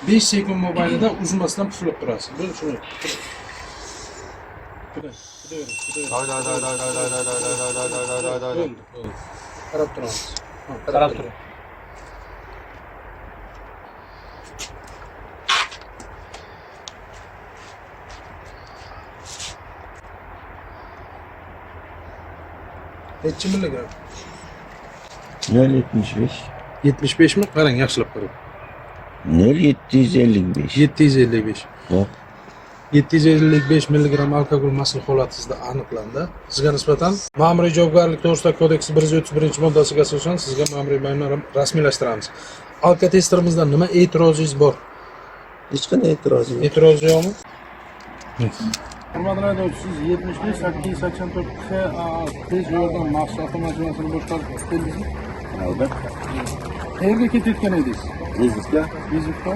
5 sekund mobaynida uzmasdan puflab turasiz. Bu shuni. Qarab turamiz. Qarab turing. Necha milligram? 0.75. 75 mi? Qarang, yaxshilab qarang. 0.755. 755. Bak. 755 milligram alkogol masal holati sizda aniqlandi. Sizga nisbatan ma'muriy javobgarlik to'g'risidagi kodeksi 131-moddasiga asosan sizga ma'muriy bayonnoma rasmiylashtiramiz. Alkotesterimizda nima e'tirozingiz bor? Hech qanday e'tiroz yo'q. E'tiroz yo'qmi? Hurmatli haydovchi, siz 75 884 tez yordam maxsus avtomashinasini boshqarib keldingizmi? Albatta. Qayerga ketayotgan edingiz? Bizga Vizitga.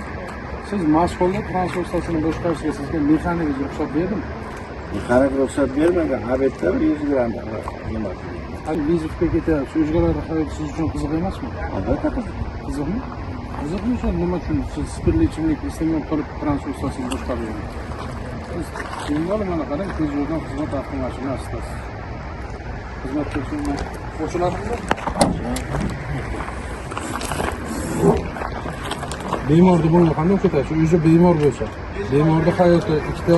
Siz mast holda transport stasiyasini boshqarishga sizga mexanik ruxsat berdimi? mexanik ruxsat bermagan. Habitda 100 gram nima? Hali vizitga ketyapsiz. O'zgalarning hayoti siz uchun qiziq emasmi? Albatta qiziq. Qiziqmi? Qiziqmi o'sha nima uchun siz spirtli ichimlik iste'mol qilib transport stasiyasini boshqaryapsiz? Keyingi mana qarang, tez yordam xizmat avtomashinasida. Xizmat ko'rsatma qo'shiladimi? Bemorni bunga qanday o'qitasiz? O'zi bemor bo'lsa, bemorning hayoti ikkita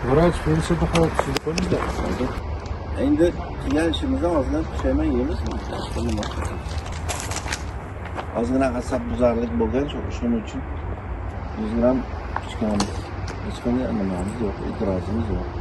vrach, feldsherda hayoti sizda qo'lingizda. Endi qilgan ishimizdan ozgina pushaymon yeymizmi? Ozgina asabbuzarlik bo'lgan shuning uchun 100 gram ichganmiz. Hech qanday nimamiz yo'q, e'tirozimiz yo'q.